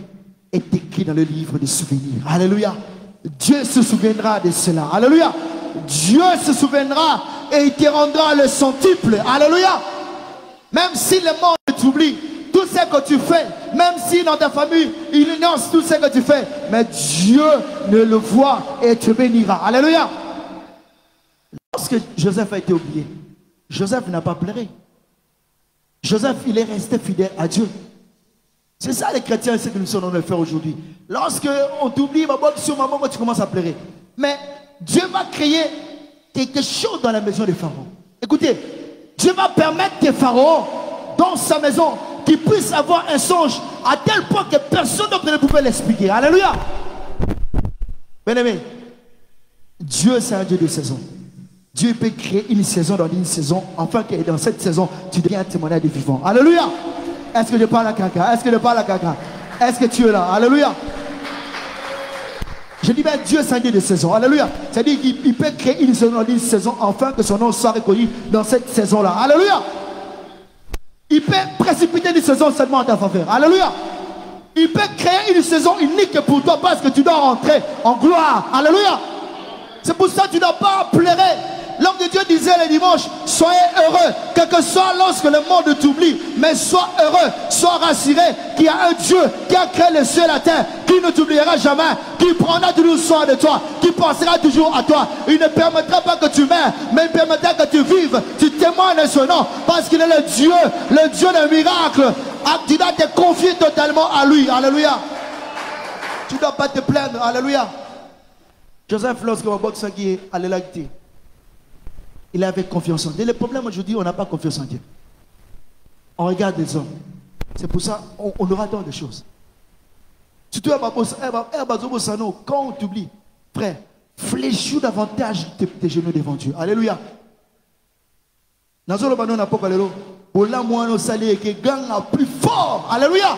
est écrit dans le livre des souvenirs. Alléluia. Dieu se souviendra de cela. Alléluia. Dieu se souviendra et il te rendra le centuple. Alléluia. Même si le monde t'oublie, tout ce que tu fais, même si dans ta famille, il ignore tout ce que tu fais, mais Dieu ne le voit et te bénira. Alléluia. Lorsque Joseph a été oublié, Joseph n'a pas pleuré. Joseph, il est resté fidèle à Dieu. C'est ça les chrétiens, c'est ce que nous sommes en train de faire aujourd'hui. Lorsque on t'oublie, maman, tu commences à pleurer. Mais Dieu va créer quelque chose dans la maison des pharaons. Écoutez, Dieu va permettre que Pharaon, dans sa maison, qu'il puisse avoir un songe à tel point que personne d'autre ne pouvait l'expliquer. Alléluia. Bien-aimé, Dieu c'est un Dieu de saison. Dieu peut créer une saison dans une saison, afin que dans cette saison, tu deviens un témoignage de vivant. Alléluia. Est-ce que je parle à quelqu'un? Est-ce que je parle à quelqu'un? Est-ce que tu es là? Alléluia. Je dis bien Dieu c'est un Dieu de saison. Alléluia. C'est-à-dire qu'il peut créer une saison dans une saison, afin que son nom soit reconnu dans cette saison-là. Alléluia. Il peut précipiter une saison seulement en ta faveur. Alléluia. Il peut créer une saison unique pour toi parce que tu dois rentrer en gloire. Alléluia. C'est pour ça que tu ne dois pas pleurer. L'homme de Dieu disait le dimanche, soyez heureux, quel que soit lorsque le monde t'oublie, mais sois heureux, sois rassuré qu'il y a un Dieu qui a créé le ciel et la terre, qui ne t'oubliera jamais, qui prendra toujours soin de toi, qui pensera toujours à toi. Il ne permettra pas que tu meurs, mais il permettra que tu vives, tu témoignes de son nom, parce qu'il est le Dieu des miracles. Tu dois te confier totalement à lui. Alléluia. Tu ne dois pas te plaindre. Alléluia. Joseph, lorsque mon boxeur qui est allé là, il avait confiance en Dieu. Le problème aujourd'hui, on n'a pas confiance en Dieu. On regarde les hommes. C'est pour ça qu'on aura tant de choses. Surtout quand on t'oublie, frère, fléchis davantage tes genoux devant Dieu. Alléluia. Pour là, moi, nous saluons que gang a plus fort. Alléluia.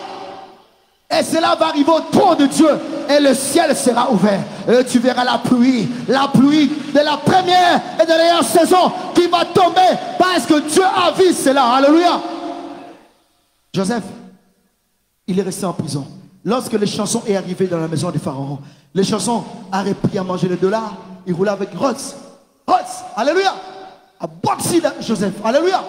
Et cela va arriver au trône de Dieu. Et le ciel sera ouvert. Et tu verras la pluie de la première et de la dernière saison qui va tomber parce que Dieu a vu cela. Alléluia. Joseph, il est resté en prison. Lorsque les chansons est arrivé dans la maison des pharaons, les chansons a repris à manger les dollars. Il roulait avec Rolls. Alléluia. À boxer Joseph. Alléluia.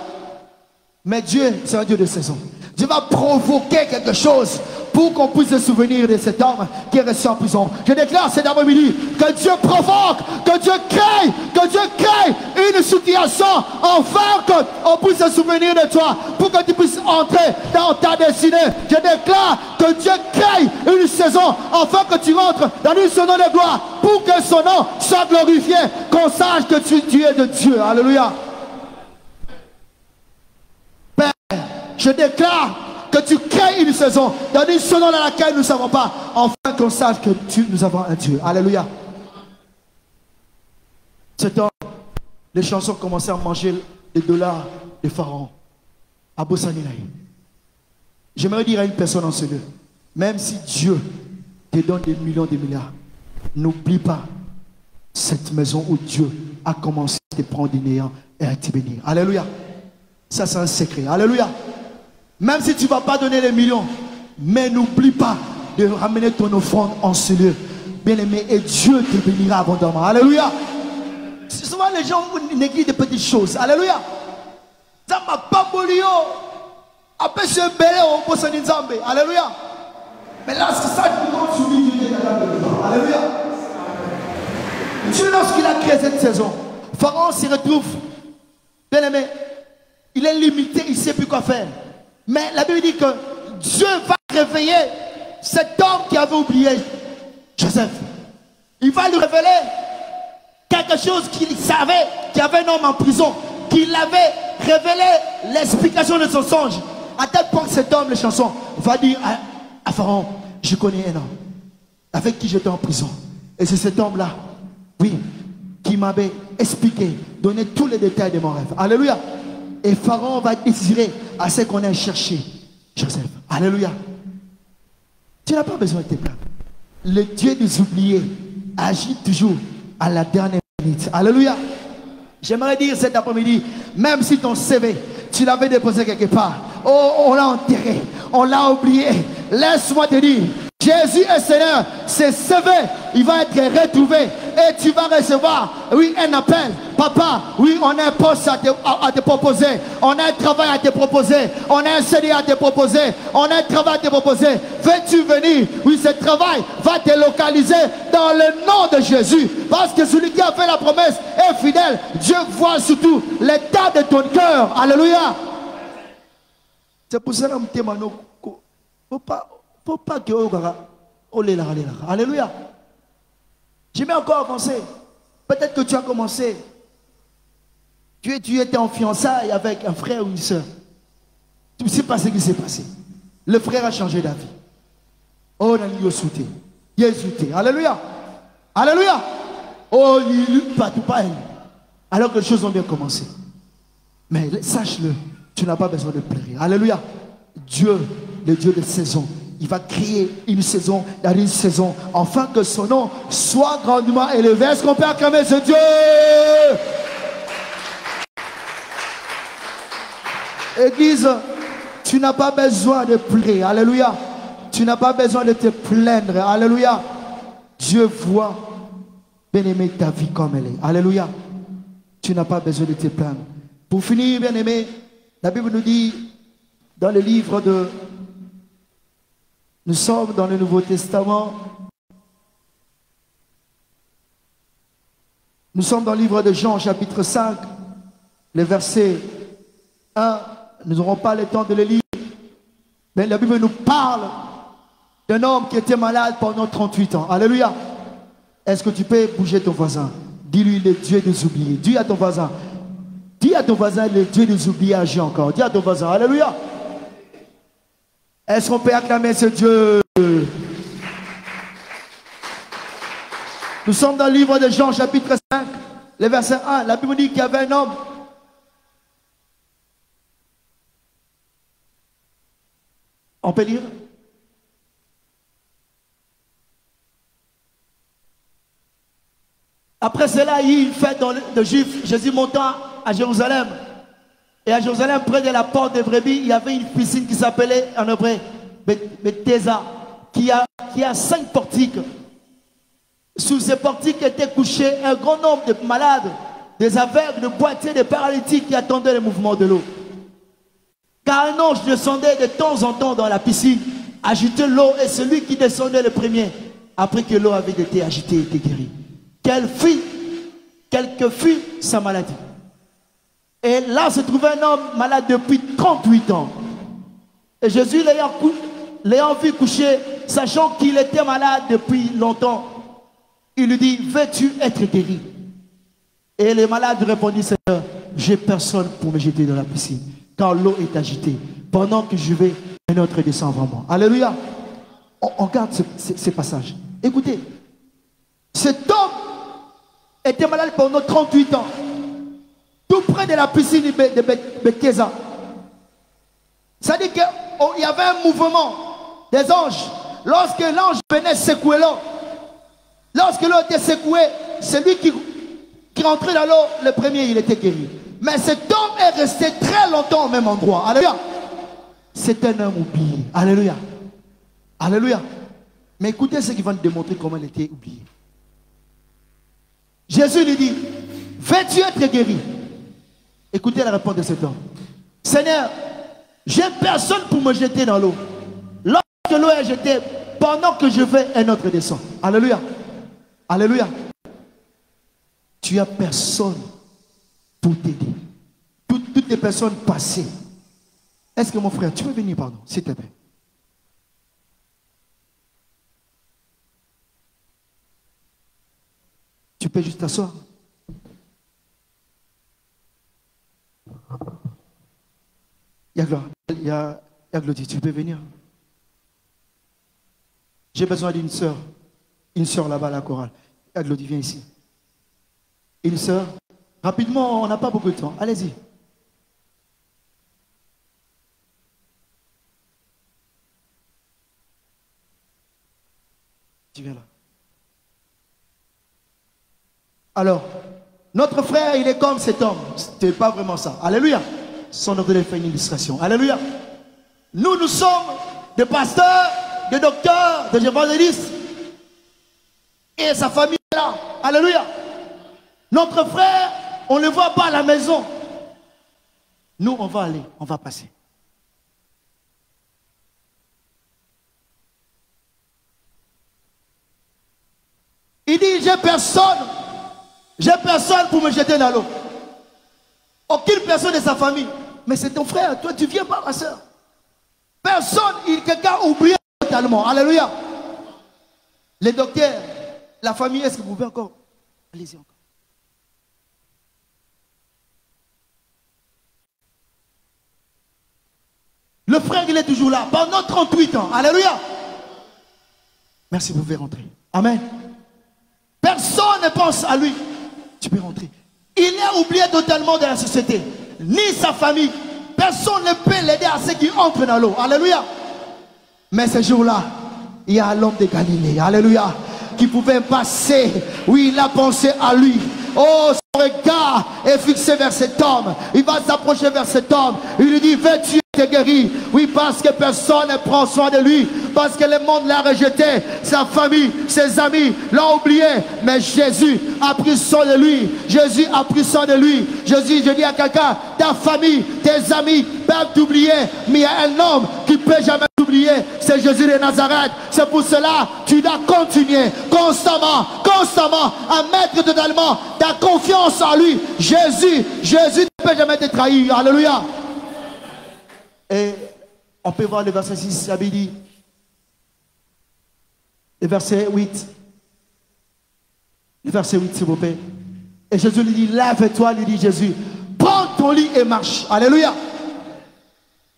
Mais Dieu, c'est un Dieu de saison. Dieu va provoquer quelque chose pour qu'on puisse se souvenir de cet homme qui est resté en prison. Je déclare cet après-midi que Dieu provoque, que Dieu crée une situation afin qu'on puisse se souvenir de toi, pour que tu puisses entrer dans ta destinée. Je déclare que Dieu crée une saison afin que tu rentres dans une saison de gloire, pour que son nom soit glorifié, qu'on sache que tu es de Dieu. Alléluia. Père, je déclare que tu crées une saison dans laquelle nous ne savons pas, enfin qu'on sache que nous avons un Dieu. Alléluia. Ce temps, les chansons commençaient à manger les dollars des pharaons à Bossaninaï. J'aimerais dire à une personne en ce lieu, même si Dieu te donne des millions, des milliards, n'oublie pas cette maison où Dieu a commencé à te prendre du néant et à te bénir. Alléluia. Ça, c'est un secret. Alléluia. Même si tu ne vas pas donner les millions, mais n'oublie pas de ramener ton offrande en ce lieu. Bien-aimé, et Dieu te bénira abondamment. Alléluia. Souvent les gens négligent des petites choses. Alléluia. Ça m'a pas bolio. Après ce belé au Bosani Nzambe. Alléluia. Mais là, c'est ça qui compte sur lui. Alléluia. Dieu, lorsqu'il a créé cette saison, Pharaon s'y retrouve. Bien-aimé, il est limité, il ne sait plus quoi faire. Mais la Bible dit que Dieu va réveiller cet homme qui avait oublié Joseph. Il va lui révéler quelque chose qu'il savait, qu'il y avait un homme en prison, qu'il avait révélé l'explication de son songe. À tel point que cet homme, les chansons, va dire à Pharaon, je connais un homme avec qui j'étais en prison. Et c'est cet homme-là, oui, qui m'avait expliqué, donné tous les détails de mon rêve. Alléluia. Et Pharaon va désirer à ce qu'on ait cherché Joseph. Alléluia. Tu n'as pas besoin de te plaindre. Le Dieu des oubliés agit toujours à la dernière minute. Alléluia. J'aimerais dire cet après-midi, même si ton CV, tu l'avais déposé quelque part, oh, on l'a enterré, on l'a oublié. Laisse-moi te dire, Jésus est Seigneur, c'est CV, il va être retrouvé et tu vas recevoir, oui, un appel. Papa, oui, on a un poste à te proposer, on a un travail à te proposer, on a un CDI à te proposer, on a un travail à te proposer. Veux-tu venir? Oui, ce travail va te localiser dans le nom de Jésus. Parce que celui qui a fait la promesse est fidèle. Dieu voit surtout l'état de ton cœur. Alléluia. C'est pour ça que je ne faut pas que alléluia. Je vais encore avancer. Peut-être que tu as commencé. Tu étais en fiançailles avec un frère ou une soeur. Tu ne sais pas ce qui s'est passé. Le frère a changé d'avis. Oh, il a sauté. Il a sauté. Alléluia. Alléluia. Oh, il pas tout pas elle. Alors que les choses ont bien commencé. Mais sache-le, tu n'as pas besoin de pleurer. Alléluia. Dieu, le Dieu de saison, il va créer une saison dans une saison, afin que son nom soit grandement élevé. Est-ce qu'on peut acclamer ce Dieu? Église, tu n'as pas besoin de pleurer. Alléluia. Tu n'as pas besoin de te plaindre. Alléluia. Dieu voit, bien-aimé, ta vie comme elle est. Alléluia. Tu n'as pas besoin de te plaindre. Pour finir, bien-aimé, la Bible nous dit dans le livre de... Nous sommes dans le Nouveau Testament. Nous sommes dans le livre de Jean, chapitre 5, le verset 1. Nous n'aurons pas le temps de le lire. Mais la Bible nous parle d'un homme qui était malade pendant 38 ans. Alléluia. Est-ce que tu peux bouger ton voisin? Dis-lui le Dieu des oubliés. Dis à ton voisin. Dis à ton voisin, le Dieu des oubliés agit encore. Dis à ton voisin. Alléluia. Est-ce qu'on peut acclamer ce Dieu? Nous sommes dans le livre de Jean, chapitre 5, le verset 1. La Bible dit qu'il y avait un homme. On peut lire? Après cela, il y a eu une fête de Juifs. Jésus montant à Jérusalem. Et à Jérusalem, près de la porte des brebis, il y avait une piscine qui s'appelait en hébreu Bethesda, qui a 5 portiques. Sous ces portiques étaient couchés un grand nombre de malades, des aveugles, de boiteux, de paralytiques qui attendaient le mouvement de l'eau. Car un ange descendait de temps en temps dans la piscine, agitait l'eau, et celui qui descendait le premier, après que l'eau avait été agitée, était guéri. Quelle que fût sa maladie. Et là se trouvait un homme malade depuis 38 ans. Et Jésus, l'ayant vu coucher, sachant qu'il était malade depuis longtemps, il lui dit, veux-tu être guéri? Et le malade répondit, Seigneur, j'ai personne pour me jeter dans la piscine, car l'eau est agitée. Pendant que je vais, un autre descend avant moi. Alléluia. On regarde ces passages. Écoutez, cet homme était malade pendant 38 ans, tout près de la piscine de Bethesda. C'est-à-dire qu'il y avait un mouvement des anges. Lorsque l'ange venait secouer l'eau, lorsque l'eau était secouée, celui qui rentrait dans l'eau, le premier, il était guéri. Mais cet homme est resté très longtemps au même endroit. Alléluia. C'est un homme oublié. Alléluia. Alléluia. Mais écoutez ce qui va nous démontrer comment il était oublié. Jésus lui dit, veux-tu être guéri? Écoutez la réponse de cet homme. Seigneur, j'ai personne pour me jeter dans l'eau. Lorsque l'eau est jetée, pendant que je vais, un autre descend. Alléluia. Alléluia. Tu as personne pour t'aider. Toutes les personnes passées. Est-ce que mon frère, tu peux venir, pardon, s'il te plaît? Tu peux juste t'asseoir. Il y a Glody, tu peux venir. J'ai besoin d'une sœur. Une sœur là-bas à la chorale. Il y a Glody, viens ici. Une sœur. Rapidement, on n'a pas beaucoup de temps. Allez-y. Tu viens là. Alors, notre frère, il est comme cet homme. Ce n'est pas vraiment ça. Alléluia. Son ordre de faire une illustration. Alléluia. Nous sommes des pasteurs, des docteurs, des évangélistes. Et sa famille est là. Alléluia. Notre frère, on ne le voit pas à la maison. Nous, on va aller, on va passer. Il dit, j'ai personne pour me jeter dans l'eau. Aucune personne de sa famille. Mais c'est ton frère, toi tu viens pas, ma soeur. Personne, quelqu'un oublie totalement. Alléluia. Les docteurs, la famille, est-ce que vous pouvez encore? Allez-y encore. Le frère, il est toujours là, pendant 38 ans. Alléluia. Merci, vous pouvez rentrer. Amen. Personne ne pense à lui. Tu peux rentrer. Il est oublié totalement de la société. Ni sa famille. Personne ne peut l'aider à ceux qui entrent dans l'eau. Alléluia. Mais ce jour-là, il y a l'homme de Galilée. Alléluia. Qui pouvait passer. Oui, il a pensé à lui. Oh, son regard est fixé vers cet homme. Il va s'approcher vers cet homme. Il lui dit, veux-tu être guéri? Oui, parce que personne ne prend soin de lui. Parce que le monde l'a rejeté. Sa famille, ses amis l'ont oublié. Mais Jésus a pris soin de lui. Jésus a pris soin de lui. Jésus, je dis à quelqu'un, ta famille, tes amis peuvent t'oublier. Mais il y a un homme qui ne peut jamais t'oublier. C'est Jésus de Nazareth. C'est pour cela tu dois continuer constamment à mettre totalement ta confiance en lui. Jésus ne peut jamais te trahir. Alléluia. Et on peut voir le verset 6, ça veut dire, le verset 8. Le verset 8, s'il vous plaît. Et Jésus lui dit, lève-toi, lui dit Jésus, prends ton lit et marche. Alléluia.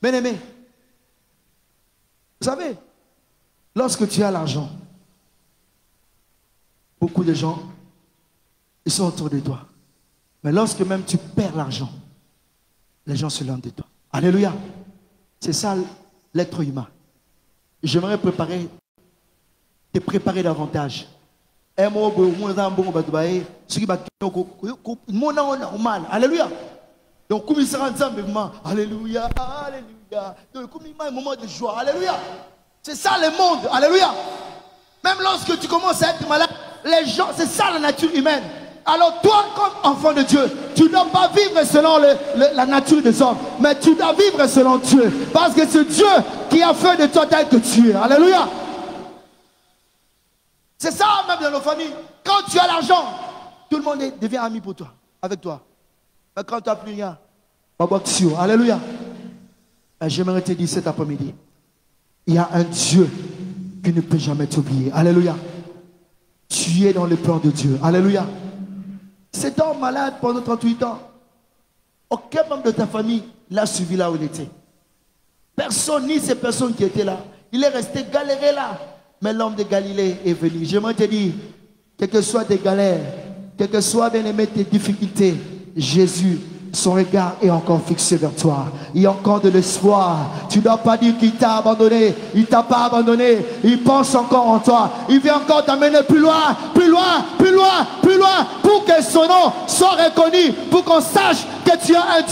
Bien-aimé, vous savez, lorsque tu as l'argent, beaucoup de gens, ils sont autour de toi. Mais lorsque même tu perds l'argent, les gens se lèvent de toi. Alléluia. C'est ça l'être humain. J'aimerais te préparer davantage Alléluia. Donc, comme il sera ensemble, alléluia, alléluia. Donc, comme il y a un moment de joie, alléluia. C'est ça le monde, alléluia. Même lorsque tu commences à être malade, les gens, c'est ça la nature humaine. Alors toi, comme enfant de Dieu, tu ne dois pas vivre selon la nature des hommes, mais tu dois vivre selon Dieu. Parce que c'est Dieu qui a fait de toi tel que tu es. Alléluia. C'est ça même dans nos familles. Quand tu as l'argent, tout le monde devient ami pour toi, avec toi. Mais quand tu n'as plus rien, alléluia. J'aimerais te dire cet après-midi, il y a un Dieu qui ne peut jamais t'oublier. Alléluia. Tu es dans le plan de Dieu. Alléluia. Cet homme malade pendant 38 ans, aucun membre de ta famille l'a suivi là où il était. Personne, ni ces personnes qui étaient là. Il est resté galéré là. Mais l'homme de Galilée est venu. J'aimerais te dire, quelles que soient tes galères, quelles que soient, bien aimé, tes difficultés, Jésus, son regard est encore fixé vers toi. Il y a encore de l'espoir. Tu ne dois pas dire qu'il t'a abandonné. Il ne t'a pas abandonné. Il pense encore en toi. Il vient encore t'amener plus loin, plus loin, plus loin, plus loin, pour que son nom soit reconnu, pour qu'on sache que tu as un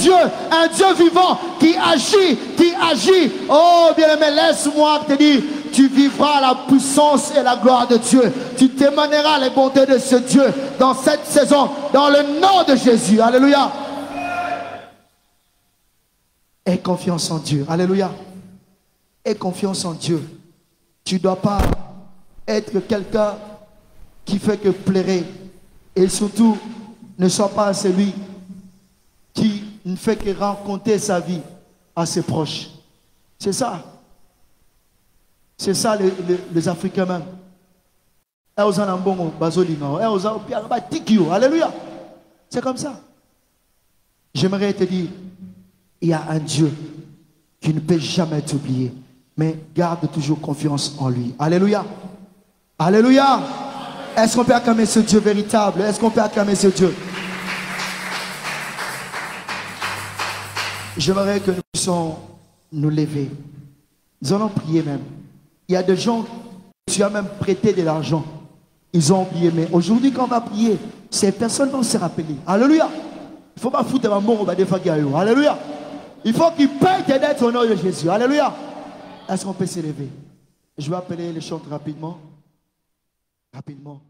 Dieu vivant qui agit, qui agit. Oh, bien-aimé, laisse-moi te dire, tu vivras la puissance et la gloire de Dieu. Tu témoigneras les bontés de ce Dieu dans cette saison, dans le nom de Jésus. Alléluia. Aie confiance en Dieu. Alléluia. Aie confiance en Dieu. Tu ne dois pas être quelqu'un qui fait que pleurer. Et surtout, ne sois pas celui qui ne fait que raconter sa vie à ses proches. C'est ça. C'est ça les Africains même. Alléluia. C'est comme ça. J'aimerais te dire, il y a un Dieu qui ne peut jamais t'oublier, mais garde toujours confiance en lui. Alléluia. Alléluia. Est-ce qu'on peut acclamer ce Dieu véritable? Est-ce qu'on peut acclamer ce Dieu? J'aimerais que nous puissions nous lever. Nous allons prier même. Il y a des gens, tu as même prêté de l'argent. Ils ont oublié, mais aujourd'hui quand on va prier, ces personnes vont se rappeler. Alléluia. Il ne faut pas foutre ma mort au bas des fagues. Alléluia. Il faut qu'ils payent tes dettes au nom de Jésus. Alléluia. Est-ce qu'on peut s'élever? Je vais appeler les chants rapidement. Rapidement.